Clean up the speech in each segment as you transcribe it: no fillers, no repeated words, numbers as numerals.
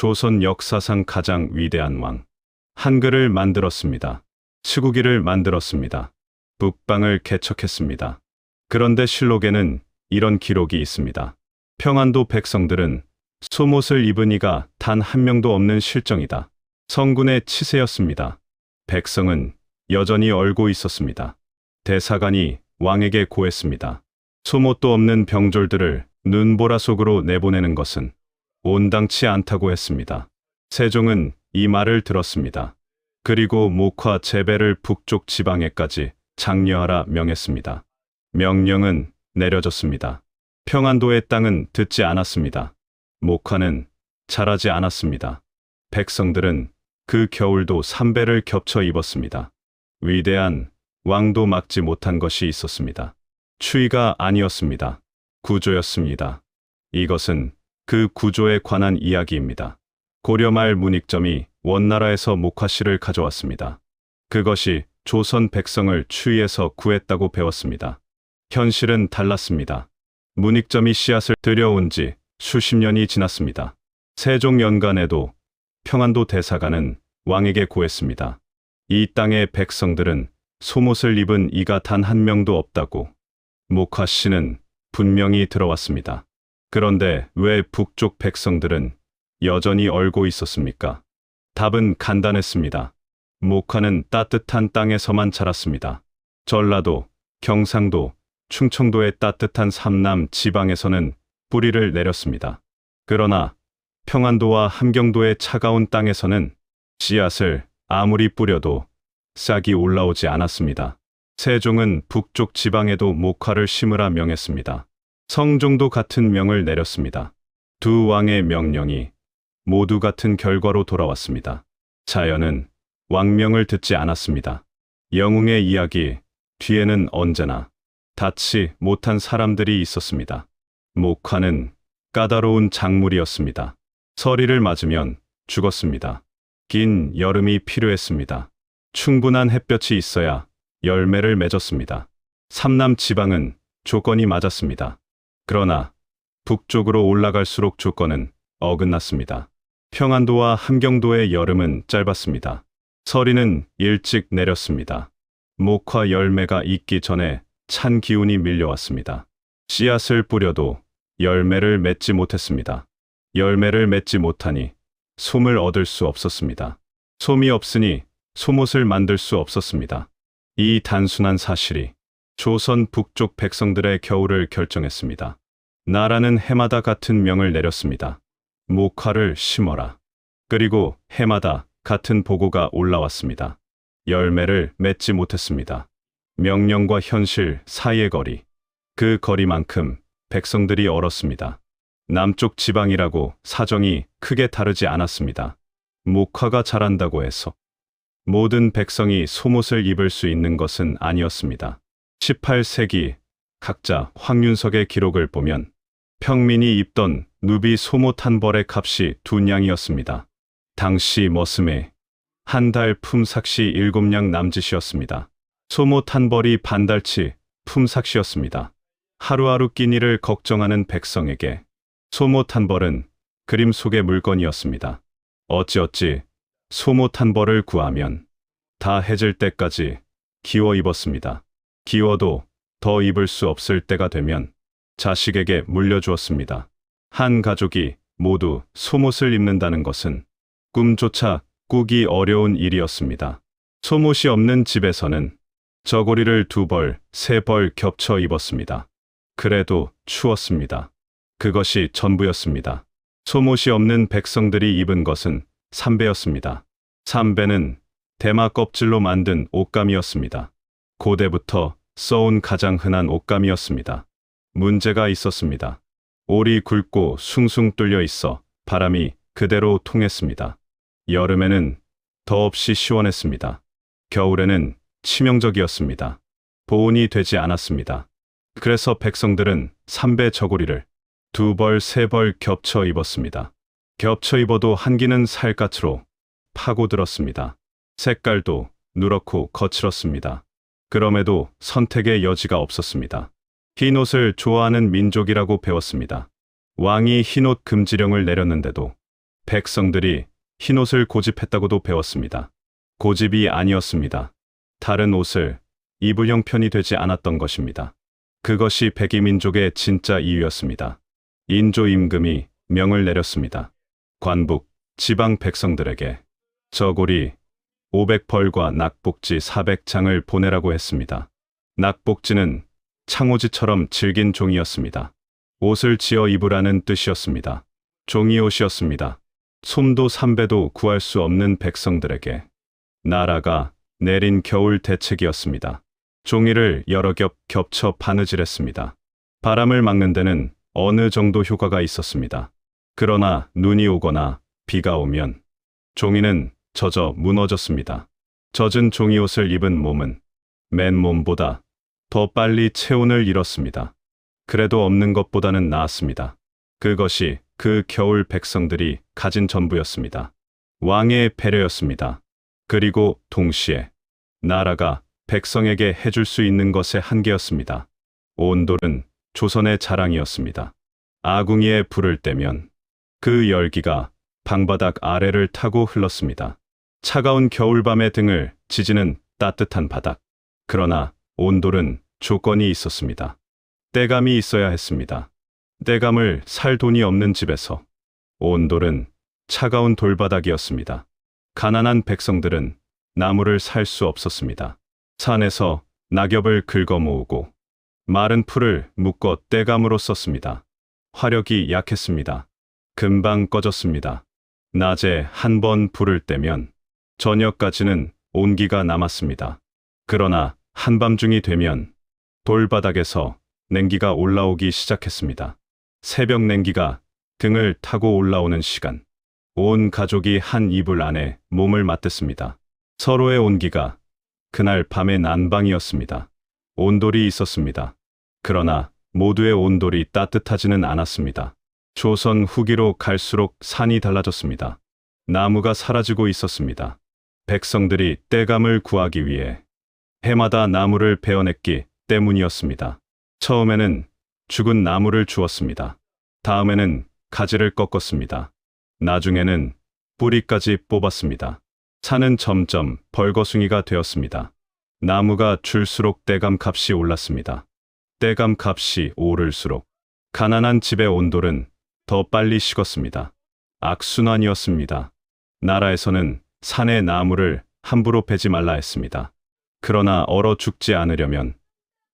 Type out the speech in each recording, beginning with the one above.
조선 역사상 가장 위대한 왕. 한글을 만들었습니다. 시국기를 만들었습니다. 북방을 개척했습니다. 그런데 실록에는 이런 기록이 있습니다. 평안도 백성들은 속옷을 입은 이가 단 한 명도 없는 실정이다. 성군의 치세였습니다. 백성은 여전히 얼고 있었습니다. 대사관이 왕에게 고했습니다. 속옷도 없는 병졸들을 눈보라 속으로 내보내는 것은 온당치 않다고 했습니다. 세종은 이 말을 들었습니다. 그리고 목화 재배를 북쪽 지방에까지 장려하라 명했습니다. 명령은 내려졌습니다. 평안도의 땅은 듣지 않았습니다. 목화는 자라지 않았습니다. 백성들은 그 겨울도 삼배를 겹쳐 입었습니다. 위대한 왕도 막지 못한 것이 있었습니다. 추위가 아니었습니다. 구조였습니다. 이것은 그 구조에 관한 이야기입니다. 고려 말 문익점이 원나라에서 목화씨를 가져왔습니다. 그것이 조선 백성을 추위에서 구했다고 배웠습니다. 현실은 달랐습니다. 문익점이 씨앗을 들여온 지 수십 년이 지났습니다. 세종 연간에도 평안도 대사관은 왕에게 고했습니다. 이 땅의 백성들은 속옷을 입은 이가 단 한 명도 없다고. 목화씨는 분명히 들어왔습니다. 그런데 왜 북쪽 백성들은 여전히 얼고 있었습니까? 답은 간단했습니다. 목화는 따뜻한 땅에서만 자랐습니다. 전라도, 경상도, 충청도의 따뜻한 삼남 지방에서는 뿌리를 내렸습니다. 그러나 평안도와 함경도의 차가운 땅에서는 씨앗을 아무리 뿌려도 싹이 올라오지 않았습니다. 세종은 북쪽 지방에도 목화를 심으라 명했습니다. 성종도 같은 명을 내렸습니다. 두 왕의 명령이 모두 같은 결과로 돌아왔습니다. 자연은 왕명을 듣지 않았습니다. 영웅의 이야기 뒤에는 언제나 닿지 못한 사람들이 있었습니다. 목화는 까다로운 작물이었습니다. 서리를 맞으면 죽었습니다. 긴 여름이 필요했습니다. 충분한 햇볕이 있어야 열매를 맺었습니다. 삼남 지방은 조건이 맞았습니다. 그러나 북쪽으로 올라갈수록 조건은 어긋났습니다. 평안도와 함경도의 여름은 짧았습니다. 서리는 일찍 내렸습니다. 목화 열매가 익기 전에 찬 기운이 밀려왔습니다. 씨앗을 뿌려도 열매를 맺지 못했습니다. 열매를 맺지 못하니 솜을 얻을 수 없었습니다. 솜이 없으니 속옷을 만들 수 없었습니다. 이 단순한 사실이 조선 북쪽 백성들의 겨울을 결정했습니다. 나라는 해마다 같은 명을 내렸습니다. 목화를 심어라. 그리고 해마다 같은 보고가 올라왔습니다. 열매를 맺지 못했습니다. 명령과 현실 사이의 거리. 그 거리만큼 백성들이 얼었습니다. 남쪽 지방이라고 사정이 크게 다르지 않았습니다. 목화가 자란다고 해서 모든 백성이 속옷을 입을 수 있는 것은 아니었습니다. 18세기 각자 황윤석의 기록을 보면 평민이 입던 누비 속옷 한 벌의 값이 2냥이었습니다. 당시 머슴의 한 달 품삯이 7냥 남짓이었습니다. 속옷 한 벌이 반달치 품삯이었습니다. 하루하루 끼니를 걱정하는 백성에게 속옷 한 벌은 그림 속의 물건이었습니다. 어찌어찌 속옷 한 벌을 구하면 다 해질 때까지 기워 입었습니다. 기워도 더 입을 수 없을 때가 되면 자식에게 물려주었습니다. 한 가족이 모두 속옷을 입는다는 것은 꿈조차 꾸기 어려운 일이었습니다. 속옷이 없는 집에서는 저고리를 2벌, 3벌 겹쳐 입었습니다. 그래도 추웠습니다. 그것이 전부였습니다. 속옷이 없는 백성들이 입은 것은 삼배였습니다. 삼배는 대마 껍질로 만든 옷감이었습니다. 고대부터 써온 가장 흔한 옷감이었습니다. 문제가 있었습니다. 올이 굵고 숭숭 뚫려 있어 바람이 그대로 통했습니다. 여름에는 더없이 시원했습니다. 겨울에는 치명적이었습니다. 보온이 되지 않았습니다. 그래서 백성들은 삼배 저고리를 2벌, 3벌 겹쳐 입었습니다. 겹쳐 입어도 한기는 살갗으로 파고들었습니다. 색깔도 누렇고 거칠었습니다. 그럼에도 선택의 여지가 없었습니다. 흰 옷을 좋아하는 민족이라고 배웠습니다. 왕이 흰옷 금지령을 내렸는데도 백성들이 흰옷을 고집했다고도 배웠습니다. 고집이 아니었습니다. 다른 옷을 입을 형편이 되지 않았던 것입니다. 그것이 백이민족의 진짜 이유였습니다. 인조 임금이 명을 내렸습니다. 관북, 지방 백성들에게 저고리 500벌과 낙복지 400장을 보내라고 했습니다. 낙복지는 창호지처럼 질긴 종이였습니다. 옷을 지어 입으라는 뜻이었습니다. 종이옷이었습니다. 솜도 삼배도 구할 수 없는 백성들에게 나라가 내린 겨울 대책이었습니다. 종이를 여러 겹 겹쳐 바느질했습니다. 바람을 막는 데는 어느 정도 효과가 있었습니다. 그러나 눈이 오거나 비가 오면 종이는 젖어 무너졌습니다. 젖은 종이옷을 입은 몸은 맨몸보다 더 빨리 체온을 잃었습니다. 그래도 없는 것보다는 나았습니다. 그것이 그 겨울 백성들이 가진 전부였습니다. 왕의 배려였습니다. 그리고 동시에 나라가 백성에게 해줄 수 있는 것의 한계였습니다. 온돌은 조선의 자랑이었습니다. 아궁이에 불을 떼면 그 열기가 방바닥 아래를 타고 흘렀습니다. 차가운 겨울밤의 등을 지지는 따뜻한 바닥. 그러나 온돌은 조건이 있었습니다. 떼감이 있어야 했습니다. 떼감을 살 돈이 없는 집에서. 온돌은 차가운 돌바닥이었습니다. 가난한 백성들은 나무를 살 수 없었습니다. 산에서 낙엽을 긁어 모으고 마른 풀을 묶어 떼감으로 썼습니다. 화력이 약했습니다. 금방 꺼졌습니다. 낮에 한 번 불을 떼면 저녁까지는 온기가 남았습니다. 그러나 한밤중이 되면 돌바닥에서 냉기가 올라오기 시작했습니다. 새벽 냉기가 등을 타고 올라오는 시간. 온 가족이 한 이불 안에 몸을 맞댔습니다. 서로의 온기가 그날 밤의 난방이었습니다. 온돌이 있었습니다. 그러나 모두의 온돌이 따뜻하지는 않았습니다. 조선 후기로 갈수록 산이 달라졌습니다. 나무가 사라지고 있었습니다. 백성들이 떼감을 구하기 위해 해마다 나무를 베어냈기 때문이었습니다. 처음에는 죽은 나무를 주었습니다. 다음에는 가지를 꺾었습니다. 나중에는 뿌리까지 뽑았습니다. 산은 점점 벌거숭이가 되었습니다. 나무가 줄수록 떼감 값이 올랐습니다. 떼감 값이 오를수록 가난한 집의 온돌은 더 빨리 식었습니다. 악순환이었습니다. 나라에서는 산의 나무를 함부로 베지 말라 했습니다. 그러나 얼어 죽지 않으려면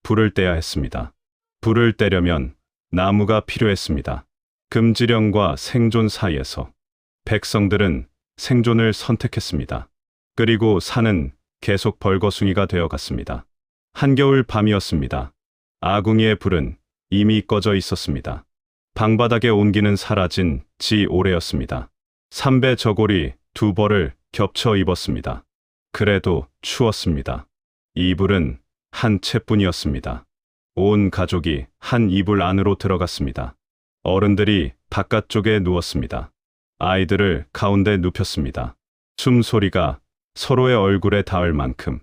불을 떼야 했습니다. 불을 떼려면 나무가 필요했습니다. 금지령과 생존 사이에서 백성들은 생존을 선택했습니다. 그리고 산은 계속 벌거숭이가 되어갔습니다. 한겨울 밤이었습니다. 아궁이의 불은 이미 꺼져 있었습니다. 방바닥의 온기는 사라진 지 오래였습니다. 삼배 저고리 2벌을 겹쳐 입었습니다. 그래도 추웠습니다. 이불은 한 채뿐이었습니다. 온 가족이 한 이불 안으로 들어갔습니다. 어른들이 바깥쪽에 누웠습니다. 아이들을 가운데 눕혔습니다. 숨소리가 서로의 얼굴에 닿을 만큼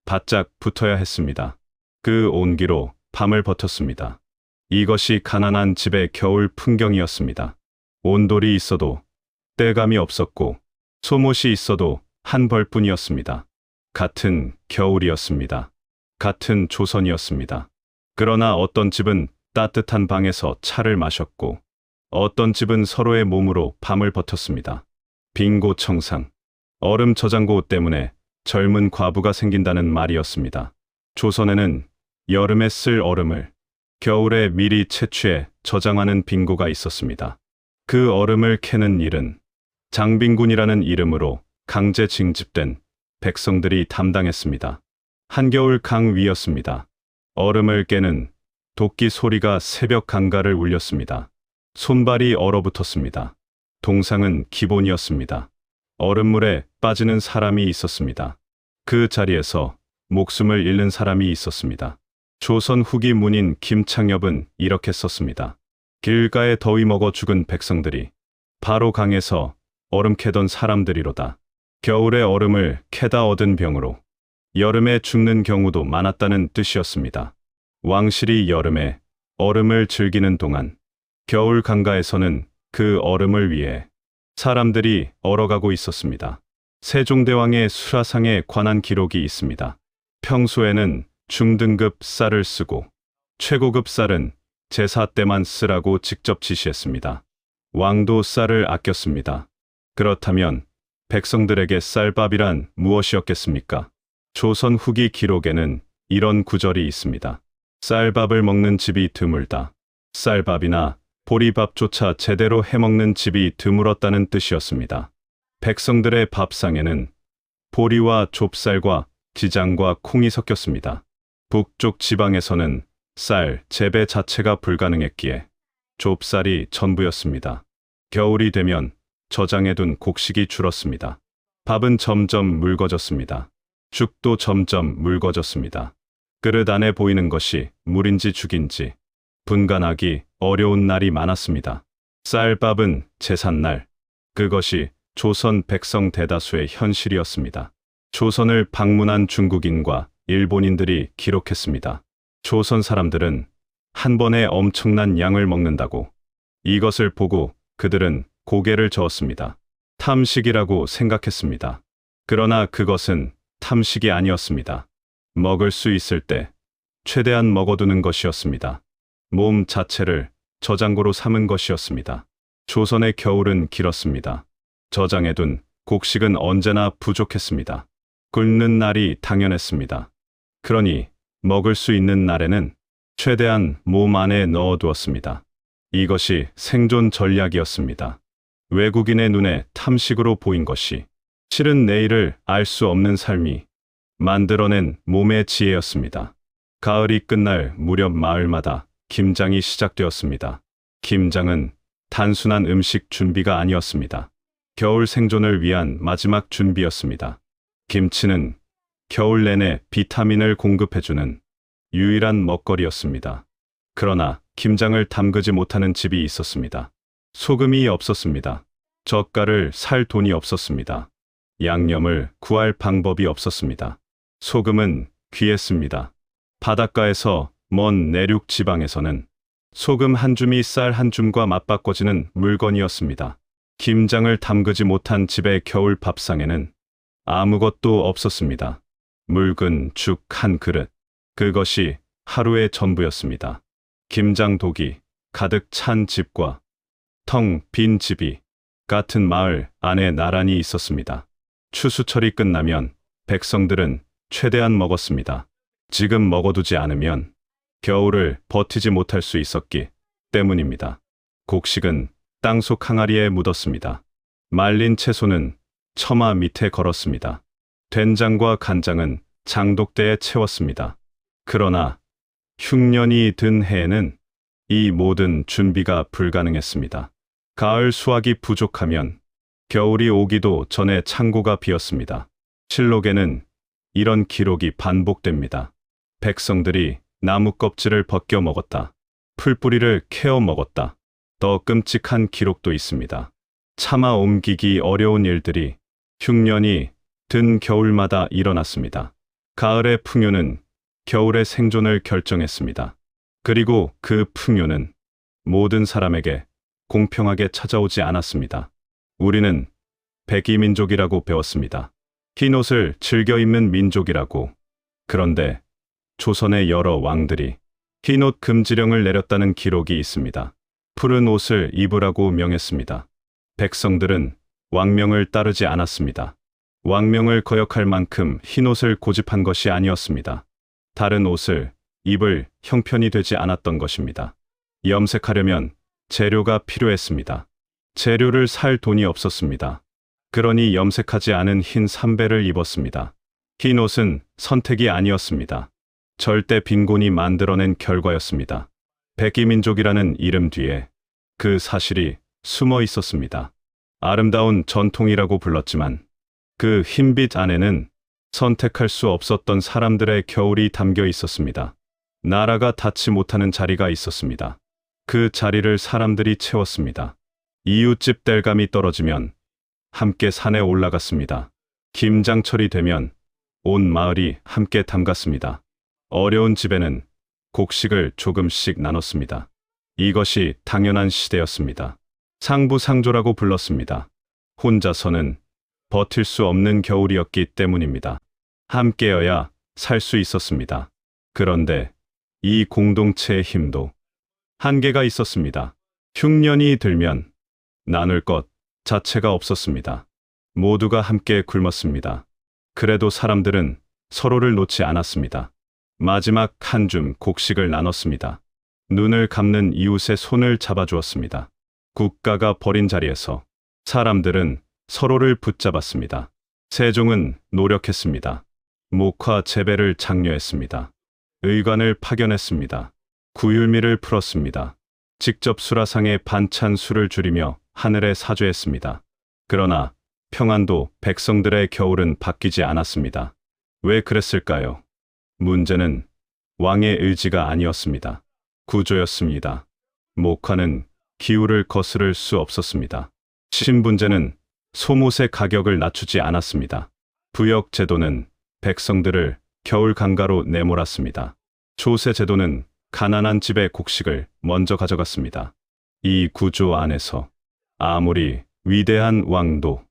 바짝 붙어야 했습니다. 그 온기로 밤을 버텼습니다. 이것이 가난한 집의 겨울 풍경이었습니다. 온돌이 있어도 떼감이 없었고 솜옷이 있어도 한 벌뿐이었습니다. 같은 겨울이었습니다. 같은 조선이었습니다. 그러나 어떤 집은 따뜻한 방에서 차를 마셨고 어떤 집은 서로의 몸으로 밤을 버텼습니다. 빙고 청상, 얼음 저장고 때문에 젊은 과부가 생긴다는 말이었습니다. 조선에는 여름에 쓸 얼음을 겨울에 미리 채취해 저장하는 빙고가 있었습니다. 그 얼음을 캐는 일은 장빙군이라는 이름으로 강제 징집된 백성들이 담당했습니다. 한겨울 강 위였습니다. 얼음을 깨는 도끼 소리가 새벽 강가를 울렸습니다. 손발이 얼어붙었습니다. 동상은 기본이었습니다. 얼음물에 빠지는 사람이 있었습니다. 그 자리에서 목숨을 잃는 사람이 있었습니다. 조선 후기 문인 김창엽은 이렇게 썼습니다. 길가에 더위 먹어 죽은 백성들이 바로 강에서 얼음 캐던 사람들이로다. 겨울에 얼음을 캐다 얻은 병으로 여름에 죽는 경우도 많았다는 뜻이었습니다. 왕실이 여름에 얼음을 즐기는 동안 겨울 강가에서는 그 얼음을 위해 사람들이 얼어가고 있었습니다. 세종대왕의 수라상에 관한 기록이 있습니다. 평소에는 중등급 쌀을 쓰고 최고급 쌀은 제사 때만 쓰라고 직접 지시했습니다. 왕도 쌀을 아꼈습니다. 그렇다면 백성들에게 쌀밥이란 무엇이었겠습니까? 조선 후기 기록에는 이런 구절이 있습니다. 쌀밥을 먹는 집이 드물다. 쌀밥이나 보리밥조차 제대로 해먹는 집이 드물었다는 뜻이었습니다. 백성들의 밥상에는 보리와 좁쌀과 지장과 콩이 섞였습니다. 북쪽 지방에서는 쌀 재배 자체가 불가능했기에 좁쌀이 전부였습니다. 겨울이 되면 저장해둔 곡식이 줄었습니다. 밥은 점점 묽어졌습니다. 죽도 점점 묽어졌습니다. 그릇 안에 보이는 것이 물인지 죽인지 분간하기 어려운 날이 많았습니다. 쌀밥은 제삿날, 그것이 조선 백성 대다수의 현실이었습니다. 조선을 방문한 중국인과 일본인들이 기록했습니다. 조선 사람들은 한 번에 엄청난 양을 먹는다고. 이것을 보고 그들은 고개를 저었습니다. 탐식이라고 생각했습니다. 그러나 그것은 탐식이 아니었습니다. 먹을 수 있을 때 최대한 먹어두는 것이었습니다. 몸 자체를 저장고로 삼은 것이었습니다. 조선의 겨울은 길었습니다. 저장해둔 곡식은 언제나 부족했습니다. 굶는 날이 당연했습니다. 그러니 먹을 수 있는 날에는 최대한 몸 안에 넣어두었습니다. 이것이 생존 전략이었습니다. 외국인의 눈에 탐식으로 보인 것이 실은 내일을 알 수 없는 삶이 만들어낸 몸의 지혜였습니다. 가을이 끝날 무렵 마을마다 김장이 시작되었습니다. 김장은 단순한 음식 준비가 아니었습니다. 겨울 생존을 위한 마지막 준비였습니다. 김치는 겨울 내내 비타민을 공급해주는 유일한 먹거리였습니다. 그러나 김장을 담그지 못하는 집이 있었습니다. 소금이 없었습니다. 젓갈을 살 돈이 없었습니다. 양념을 구할 방법이 없었습니다. 소금은 귀했습니다. 바닷가에서 먼 내륙 지방에서는 소금 한 줌이 쌀 한 줌과 맞바꿔지는 물건이었습니다. 김장을 담그지 못한 집의 겨울 밥상에는 아무것도 없었습니다. 묽은 죽 한 그릇, 그것이 하루의 전부였습니다. 김장독이 가득 찬 집과 텅 빈 집이 같은 마을 안에 나란히 있었습니다. 추수철이 끝나면 백성들은 최대한 먹었습니다. 지금 먹어두지 않으면 겨울을 버티지 못할 수 있었기 때문입니다. 곡식은 땅속 항아리에 묻었습니다. 말린 채소는 처마 밑에 걸었습니다. 된장과 간장은 장독대에 채웠습니다. 그러나 흉년이 든 해에는 이 모든 준비가 불가능했습니다. 가을 수확이 부족하면 겨울이 오기도 전에 창고가 비었습니다. 실록에는 이런 기록이 반복됩니다. 백성들이 나무 껍질을 벗겨 먹었다. 풀뿌리를 캐어 먹었다. 더 끔찍한 기록도 있습니다. 차마 옮기기 어려운 일들이 흉년이 든 겨울마다 일어났습니다. 가을의 풍요는 겨울의 생존을 결정했습니다. 그리고 그 풍요는 모든 사람에게 공평하게 찾아오지 않았습니다. 우리는 백이민족이라고 배웠습니다. 흰 옷을 즐겨 입는 민족이라고. 그런데 조선의 여러 왕들이 흰 옷 금지령을 내렸다는 기록이 있습니다. 푸른 옷을 입으라고 명했습니다. 백성들은 왕명을 따르지 않았습니다. 왕명을 거역할 만큼 흰 옷을 고집한 것이 아니었습니다. 다른 옷을 입을 형편이 되지 않았던 것입니다. 염색하려면 재료가 필요했습니다. 재료를 살 돈이 없었습니다. 그러니 염색하지 않은 흰 삼배를 입었습니다. 흰 옷은 선택이 아니었습니다. 절대 빈곤이 만들어낸 결과였습니다. 백이민족이라는 이름 뒤에 그 사실이 숨어 있었습니다. 아름다운 전통이라고 불렀지만 그 흰빛 안에는 선택할 수 없었던 사람들의 겨울이 담겨 있었습니다. 나라가 닿지 못하는 자리가 있었습니다. 그 자리를 사람들이 채웠습니다. 이웃집 땔감이 떨어지면 함께 산에 올라갔습니다. 김장철이 되면 온 마을이 함께 담갔습니다. 어려운 집에는 곡식을 조금씩 나눴습니다. 이것이 당연한 시대였습니다. 상부상조라고 불렀습니다. 혼자서는 버틸 수 없는 겨울이었기 때문입니다. 함께여야 살 수 있었습니다. 그런데 이 공동체의 힘도 한계가 있었습니다. 흉년이 들면 나눌 것 자체가 없었습니다. 모두가 함께 굶었습니다. 그래도 사람들은 서로를 놓지 않았습니다. 마지막 한 줌 곡식을 나눴습니다. 눈을 감는 이웃의 손을 잡아주었습니다. 국가가 버린 자리에서 사람들은 서로를 붙잡았습니다. 세종은 노력했습니다. 목화 재배를 장려했습니다. 의관을 파견했습니다. 구율미를 풀었습니다. 직접 수라상에 반찬 수를 줄이며 하늘에 사죄했습니다. 그러나 평안도 백성들의 겨울은 바뀌지 않았습니다. 왜 그랬을까요? 문제는 왕의 의지가 아니었습니다. 구조였습니다. 목화는 기후를 거스를 수 없었습니다. 신분제는 소못의 가격을 낮추지 않았습니다. 부역제도는 백성들을 겨울 강가로 내몰았습니다. 조세제도는 가난한 집의 곡식을 먼저 가져갔습니다. 이 구조 안에서 아무리 위대한 왕도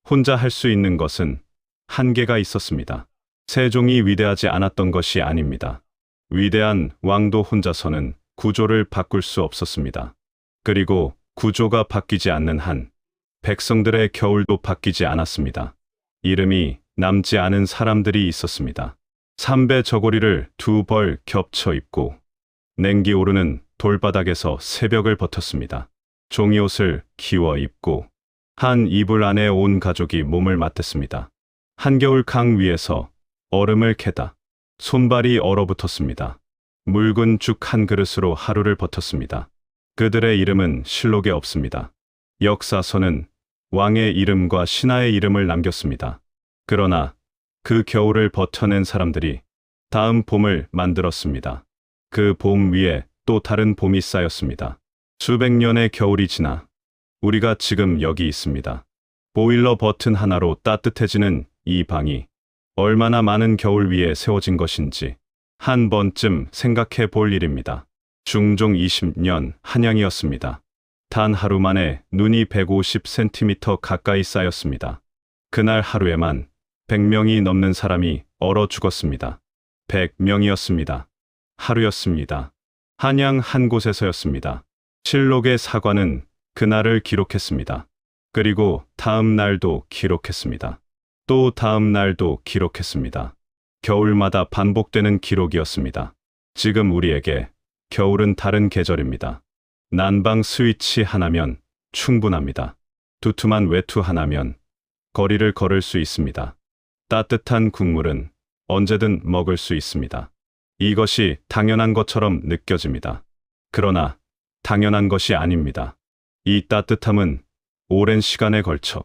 혼자 할 수 있는 것은 한계가 있었습니다. 세종이 위대하지 않았던 것이 아닙니다. 위대한 왕도 혼자서는 구조를 바꿀 수 없었습니다. 그리고 구조가 바뀌지 않는 한 백성들의 겨울도 바뀌지 않았습니다. 이름이 남지 않은 사람들이 있었습니다. 삼배 저고리를 두 벌 겹쳐 입고 냉기 오르는 돌바닥에서 새벽을 버텼습니다. 종이옷을 기워 입고 한 이불 안에 온 가족이 몸을 맞댔습니다. 한겨울 강 위에서 얼음을 캐다 손발이 얼어붙었습니다. 묽은 죽 한 그릇으로 하루를 버텼습니다. 그들의 이름은 실록에 없습니다. 역사서는 왕의 이름과 신하의 이름을 남겼습니다. 그러나 그 겨울을 버텨낸 사람들이 다음 봄을 만들었습니다. 그 봄 위에 또 다른 봄이 쌓였습니다. 수백 년의 겨울이 지나 우리가 지금 여기 있습니다. 보일러 버튼 하나로 따뜻해지는 이 방이 얼마나 많은 겨울 위에 세워진 것인지 한 번쯤 생각해 볼 일입니다. 중종 20년 한양이었습니다. 단 하루 만에 눈이 150cm 가까이 쌓였습니다. 그날 하루에만 100명이 넘는 사람이 얼어 죽었습니다. 100명이었습니다. 하루였습니다. 한양 한 곳에서였습니다. 실록의 사관은 그날을 기록했습니다. 그리고 다음 날도 기록했습니다. 또 다음 날도 기록했습니다. 겨울마다 반복되는 기록이었습니다. 지금 우리에게 겨울은 다른 계절입니다. 난방 스위치 하나면 충분합니다. 두툼한 외투 하나면 거리를 걸을 수 있습니다. 따뜻한 국물은 언제든 먹을 수 있습니다. 이것이 당연한 것처럼 느껴집니다. 그러나 당연한 것이 아닙니다. 이 따뜻함은 오랜 시간에 걸쳐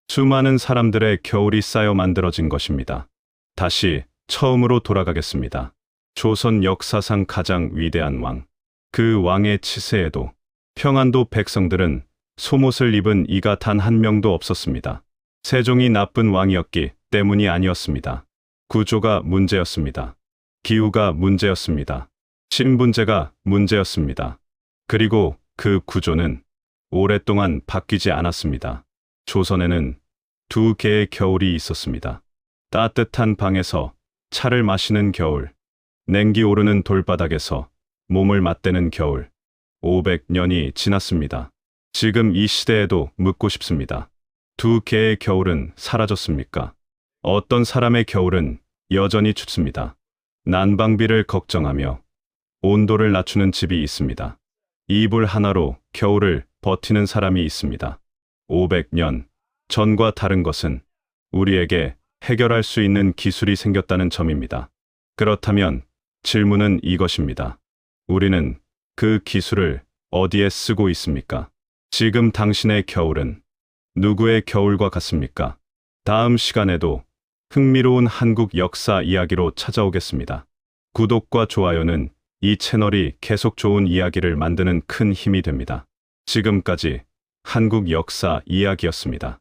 수많은 사람들의 겨울이 쌓여 만들어진 것입니다. 다시 처음으로 돌아가겠습니다. 조선 역사상 가장 위대한 왕. 그 왕의 치세에도 평안도 백성들은 소못을 입은 이가 단 한 명도 없었습니다. 세종이 나쁜 왕이었기 때문이 아니었습니다. 구조가 문제였습니다. 기후가 문제였습니다. 신분제가 문제였습니다. 그리고 그 구조는 오랫동안 바뀌지 않았습니다. 조선에는 두 개의 겨울이 있었습니다. 따뜻한 방에서 차를 마시는 겨울, 냉기 오르는 돌바닥에서 몸을 맞대는 겨울. 500년이 지났습니다. 지금 이 시대에도 묻고 싶습니다. 두 개의 겨울은 사라졌습니까? 어떤 사람의 겨울은 여전히 춥습니다. 난방비를 걱정하며 온도를 낮추는 집이 있습니다. 이불 하나로 겨울을 버티는 사람이 있습니다. 500년 전과 다른 것은 우리에게 해결할 수 있는 기술이 생겼다는 점입니다. 그렇다면 질문은 이것입니다. 우리는 그 기술을 어디에 쓰고 있습니까? 지금 당신의 겨울은 누구의 겨울과 같습니까? 다음 시간에도 흥미로운 한국 역사 이야기로 찾아오겠습니다. 구독과 좋아요는 이 채널이 계속 좋은 이야기를 만드는 큰 힘이 됩니다. 지금까지 한국 역사 이야기였습니다.